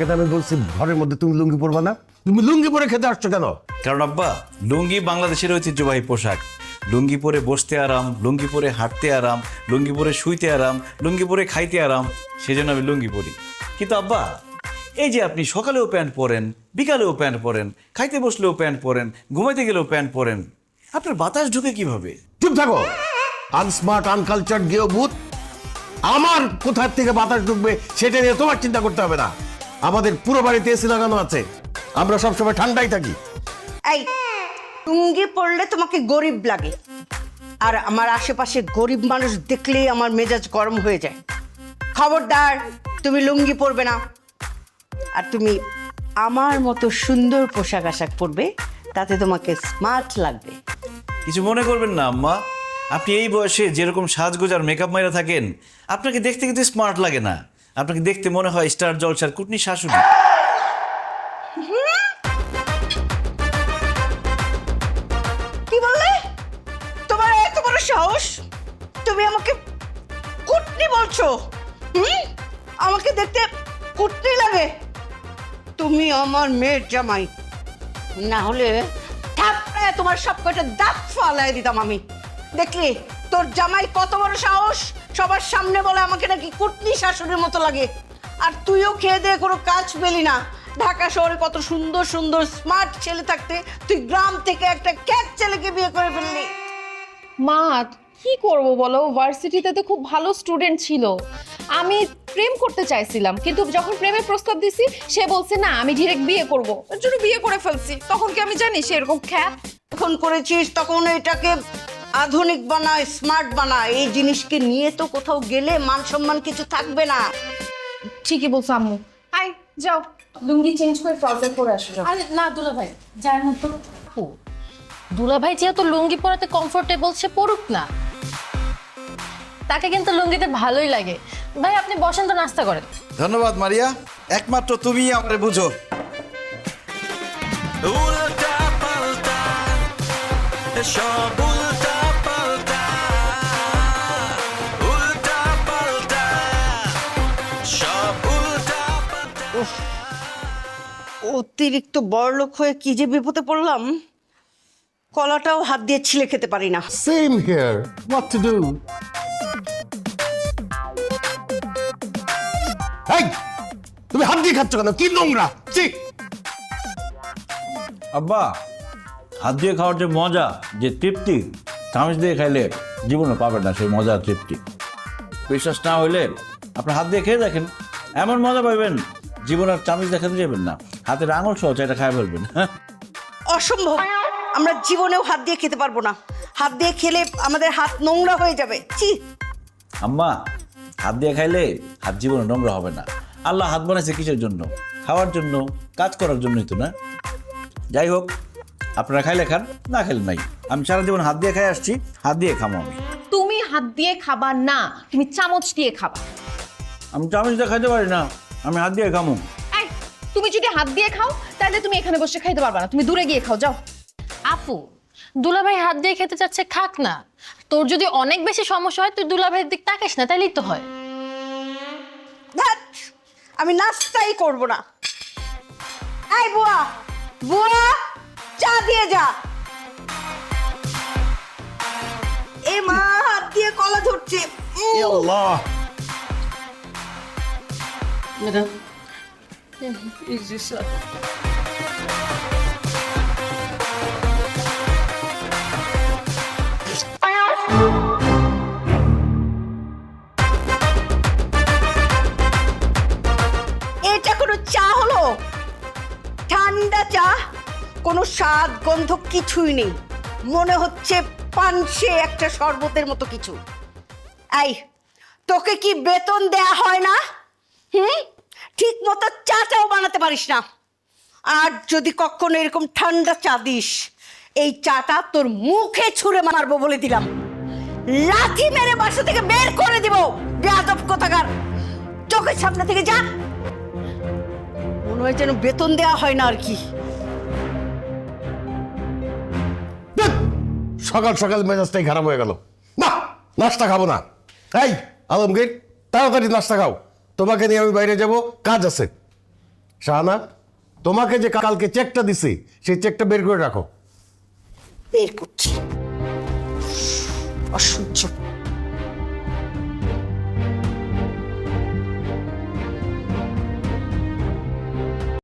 আমি বলছি ঘরের মধ্যে তুমি লুঙ্গি পরবা না, তুমি লুঙ্গি পরে খেতে আসছো কেন? কারণ আব্বা লুঙ্গি বাংলাদেশের ঐতিহ্যবাহী পোশাক। লুঙ্গি পরে বসতে আরাম, লুঙ্গি পরে হাঁটতে আরাম, লুঙ্গি পরে শুইতে আরাম, লুঙ্গি পরে খাইতে আরাম, সেজন্য আমি লুঙ্গি পরি। কিন্তু আব্বা এই যে আপনি সকালেও প্যান্ট পরেন, বিকালেও প্যান্ট পরেন, খাইতে বসলেও প্যান্ট পরেন, ঘুমাইতে গেলেও প্যান্ট পরেন, আপনার বাতাস ঢুকে কিভাবে? চুপ থাকো, আনস্মার্ট আনকালচার গেও ভূত। আমার কোথার থেকে বাতাস ঢুকবে সেটা নিয়ে তোমার চিন্তা করতে হবে না। আমাদের পুরো বাড়িতে এসি লাগানো আছে, আমরা সবসময় ঠান্ডাই থাকি। এই লুঙ্গি পরলে তোমাকে গরিব লাগে, আর আমার আশেপাশে গরিব মানুষ দেখলেই আমার মেজাজ গরম হয়ে যায়। খবরদার, তুমি লুঙ্গি পরবে না। আর তুমি আমার মতো সুন্দর পোশাক আশাক পরবে, তাতে তোমাকে স্মার্ট লাগবে। কিছু মনে করবেন না আম্মা, আপনি এই বয়সে যেরকম সাজগোজ আর মেকআপ মাইরা থাকেন, আপনাকে দেখতে কিন্তু স্মার্ট লাগে না। আপনাকে দেখতে মনে হয় স্টার জলসার কুটনি শাশুড়ি। কি বললে? তোমার এত বড় সাহস, তুমি আমাকে কুটনি বলছো? আমাকে দেখতে কুটনি লাগে? তুমি আমার মেয়ের জামাই, না হলে থাপড়ায় তোমার সব কটা দাঁত ফালাই দিতাম আমি। দেখলি তোর জামাই কত বড় সাহস, সবার সামনে বলে আমাকে নাকি কুটনি শাশুড়ির মতো লাগে। আর তুইও খেয়ে দিয়ে কোনো কাজ পেলি না। ঢাকা শহরে কত সুন্দর সুন্দর স্মার্ট ছেলে থাকতে তুই গ্রাম থেকে একটা ক্যাট ছেলেকে বিয়ে করে ফেললি। মা কি করব বলো, ভার্সিটিতে তো খুব ভালো স্টুডেন্ট ছিল। আমি প্রেম করতে চাইছিলাম, কিন্তু যখন প্রেমের প্রস্তাব দিছি সে বলছে না, আমি ডিরেক্ট বিয়ে করব। এর জন্য বিয়ে করে ফেলছি। তখন কি আমি জানি সে এরকম খ্যাত? তখন করেছিস, তখন এটাকে আধুনিক বানায়, স্মার্ট বানায়। এই জিনিসকে নিয়ে তো কোথাও গেলে মান সম্মান কিছু থাকবে না। ঠিকই বলছো আম্মু। আই যাও, লুঙ্গি চেঞ্জ করে ট্রাউজার পরে আসো। যাও। আরে না দুলা ভাই, যার মতো দুলা ভাই যেহেতু লুঙ্গি পরাতে কমফোর্টেবল, সে পড়ুক না। তাকে কিন্তু লুঙ্গিতে ভালোই লাগে। ভাই আপনি বসেন তো, নাস্তা করেন। ধন্যবাদ মারিয়া, একমাত্র তুমিই আমারে বুঝো। উল্টা পাল্টা সব উল্টা পাল্টা, উল্টা পাল্টা সব উল্টা পাল্টা। অতিরিক্ত বড়লোক হয়ে কি যে বিপদে পড়লাম, কলাটাও হাত দিয়ে ছিলে খেতে পারি না। Same here, what to do? এই তুমি হাত দিয়ে খাচ্ছ কেন? কি নোংরা! ছি! আব্বা হাত দিয়ে খাওয়ার যে মজা, যে তৃপ্তি, চামচ দিয়ে খাইলে জীবনে পাবেন না সেই মজা তৃপ্তি। বিশ্বাস না হইলে আপনার হাত দিয়ে খেয়ে দেখেন, এমন মজা পাবেন জীবন আর চামচ দেখাতে যাবেন না, হাতের আঙুল সহ এটা খাই ফেলবেন। অসম্ভব, আমরা জীবনেও হাত দিয়ে খেতে পারবো না। হাত দিয়ে খেলে আমাদের হাত নোংরা হয়ে যাবে। ছি! আম্মা হাত দিয়ে খাইলে হাত জীবনে নোংরা হবে না। আল্লাহ হাত বানাইছে কিসের জন্য? খাওয়ার জন্য, কাজ করার জন্যই তো না? যাই হোক, আপনারা খাইলে খান, না খাইলে নাই। আমি সারা জীবন হাত দিয়ে খাই আসছি, হাত দিয়ে খাবো আমি। তুমি হাত দিয়ে খাবা না, তুমি চামচ দিয়ে খাবা। আমি চামচ দিয়ে খাইতে পারি না, আমি হাত দিয়ে খামো। এই তুমি যদি হাত দিয়ে খাও তাহলে তুমি এখানে বসে খাইতে পারবা না, তুমি দূরে গিয়ে খাও। যাও। আপু দুলা ভাই হাত দিয়ে খেতে চাচ্ছে, খাক না। তোর যদি অনেক বেশি সমস্যা হয় তুই দুলা ভাইয়ের দিক তাকাস না, তাইলেই তো হয়। ধ্যাৎ, আমি নাস্তাই করব না। এই বুয়া, বুয়া চা দিয়ে যা। এ মা, হাত দিয়ে কলা ধরছে। আল্লাহ! ম্যাডাম এটা কোনো চা হলো? ঠান্ডা চা, কোনো স্বাদ গন্ধ কিছুই নেই। মনে হচ্ছে পানসে একটা শরবতের মতো কিছু। এই তোকে কি বেতন দেয়া হয় না? ঠিক মতো চাটাও বানাতে পারিস না। আর যদি কখনো এরকম ঠান্ডা চা দিস, এই চাটা তোর মুখে ছুঁড়ে মারবো বলে দিলাম। লাথি মেরে বাসা থেকে বের করে দিব। বেয়াদব কোথাকার, চোখের সামনে থেকে যা। মনে হয় যেন বেতন দেওয়া হয় না আর কি। সকাল সকাল মেজাজটাই খারাপ হয়ে গেল। না, নাস্তা খাবো না। এই আলমগীর, তাড়াতাড়ি নাস্তা খাও, তোমাকে নিয়ে আমি বাইরে যাব, কাজ আছে। শাহানা, তোমাকে যে কালকে চেকটা দিছি সেই চেকটা বের করে রাখো। বের করছি। অসহ্য।